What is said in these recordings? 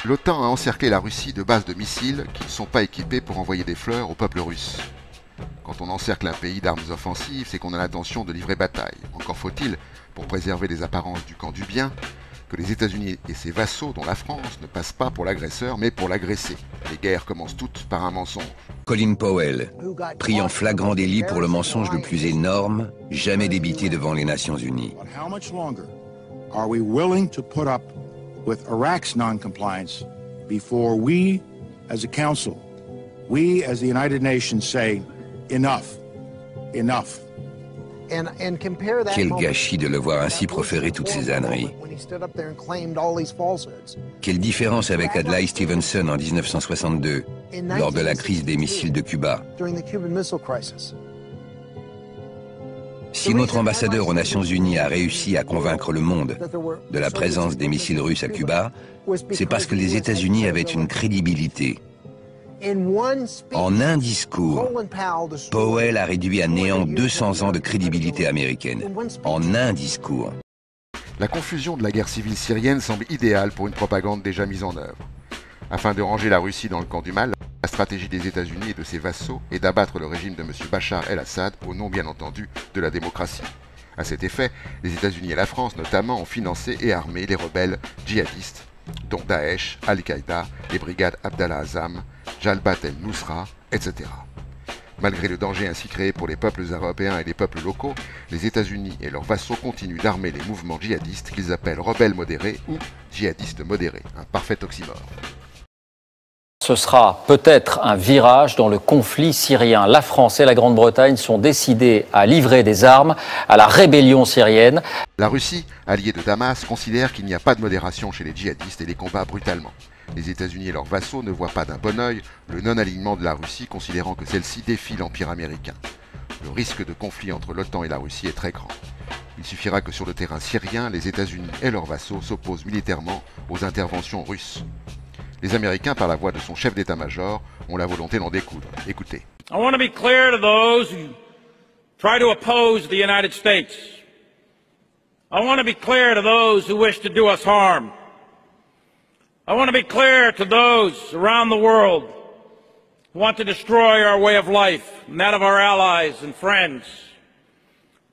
L'OTAN a encerclé la Russie de bases de missiles qui ne sont pas équipés pour envoyer des fleurs au peuple russe. Quand on encercle un pays d'armes offensives, c'est qu'on a l'intention de livrer bataille. Encore faut-il, pour préserver les apparences du camp du bien, que les États-Unis et ses vassaux, dont la France, ne passent pas pour l'agresseur, mais pour l'agressé. Les guerres commencent toutes par un mensonge. Colin Powell, pris en flagrant délit pour le mensonge le plus énorme jamais débité devant les Nations Unies. How much longer are we willing to put up with Iraq's non-compliance before we, as a council, we as the United Nations say, enough, enough. Quel gâchis de le voir ainsi proférer toutes ces âneries. Quelle différence avec Adlai Stevenson en 1962, lors de la crise des missiles de Cuba. Si notre ambassadeur aux Nations Unies a réussi à convaincre le monde de la présence des missiles russes à Cuba, c'est parce que les États-Unis avaient une crédibilité. En un discours, Powell a réduit à néant 200 ans de crédibilité américaine. En un discours. La confusion de la guerre civile syrienne semble idéale pour une propagande déjà mise en œuvre. Afin de ranger la Russie dans le camp du mal, la stratégie des États-Unis et de ses vassaux est d'abattre le régime de M. Bachar el-Assad au nom bien entendu de la démocratie. À cet effet, les États-Unis et la France notamment ont financé et armé les rebelles djihadistes, dont Daesh, Al-Qaïda, les brigades Abdallah Azzam, Jalbat el-Nusra, etc. Malgré le danger ainsi créé pour les peuples européens et les peuples locaux, les États-Unis et leurs vassaux continuent d'armer les mouvements djihadistes qu'ils appellent rebelles modérés ou djihadistes modérés, un parfait oxymore. Ce sera peut-être un virage dans le conflit syrien. La France et la Grande-Bretagne sont décidées à livrer des armes à la rébellion syrienne. La Russie, alliée de Damas, considère qu'il n'y a pas de modération chez les djihadistes et les combat brutalement. Les États-Unis et leurs vassaux ne voient pas d'un bon œil le non-alignement de la Russie, considérant que celle-ci défie l'Empire américain. Le risque de conflit entre l'OTAN et la Russie est très grand. Il suffira que sur le terrain syrien, les États-Unis et leurs vassaux s'opposent militairement aux interventions russes. Les Américains, par la voix de son chef d'état-major, ont la volonté d'en découdre. Écoutez. I want to be clear to those who try to oppose the United States. I want to be clear to those who wish to do us harm. I want to be clear to those around the world who want to destroy our way of life and that of our allies and friends.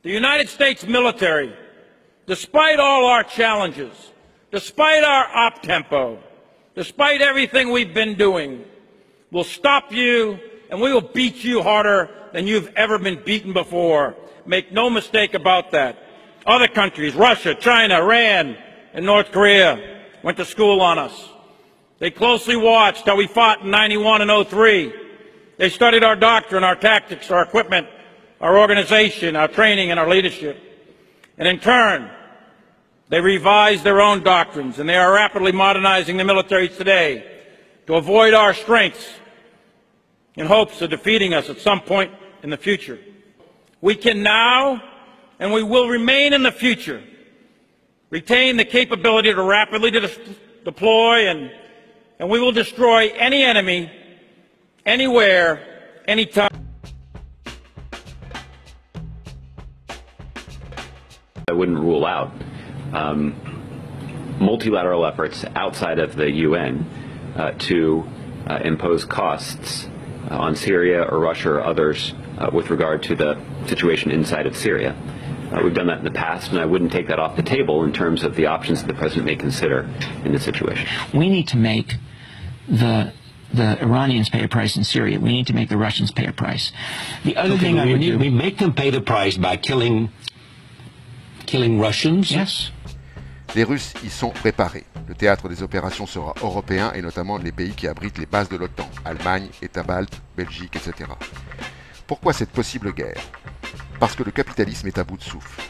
The United States military, despite all our challenges, despite our op-tempo, despite everything we've been doing, will stop you and we will beat you harder than you've ever been beaten before. Make no mistake about that. Other countries, Russia, China, Iran, and North Korea, went to school on us. They closely watched how we fought in 91 and 03. They studied our doctrine, our tactics, our equipment, our organization, our training, and our leadership. And in turn, they revised their own doctrines, and they are rapidly modernizing the militaries today to avoid our strengths in hopes of defeating us at some point in the future. We can now, and we will remain in the future, retain the capability to rapidly deploy and we will destroy any enemy, anywhere, anytime. I wouldn't rule out multilateral efforts outside of the UN to impose costs on Syria or Russia or others with regard to the situation inside of Syria. We've done that in the past, and I wouldn't take that off the table in terms of the options that the President may consider in this situation. We need to make the Iranians pay a price in Syria. We need to make the Russians pay a price. The other thing I would do... We make them pay the price by killing Russians? Yes. Les Russes y sont préparés. Le théâtre des opérations sera européen et notamment les pays qui abritent les bases de l'OTAN, Allemagne, États baltes, Belgique, etc. Pourquoi cette possible guerre? Parce que le capitalisme est à bout de souffle.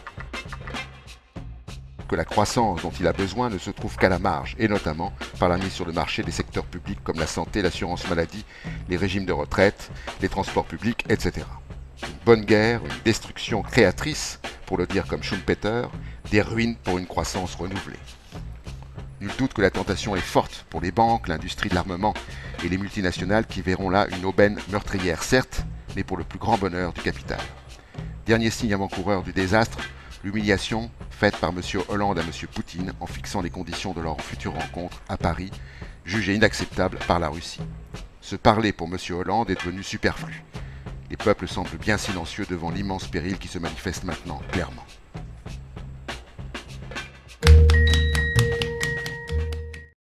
Que la croissance dont il a besoin ne se trouve qu'à la marge, et notamment par la mise sur le marché des secteurs publics comme la santé, l'assurance maladie, les régimes de retraite, les transports publics, etc. Une bonne guerre, une destruction créatrice, pour le dire comme Schumpeter, des ruines pour une croissance renouvelée. Nul doute que la tentation est forte pour les banques, l'industrie de l'armement et les multinationales qui verront là une aubaine meurtrière, certes, mais pour le plus grand bonheur du capital. Dernier signe avant-coureur du désastre, l'humiliation faite par M. Hollande à M. Poutine en fixant les conditions de leur future rencontre à Paris, jugé inacceptable par la Russie. Se parler pour M. Hollande est devenu superflu. Les peuples semblent bien silencieux devant l'immense péril qui se manifeste maintenant clairement.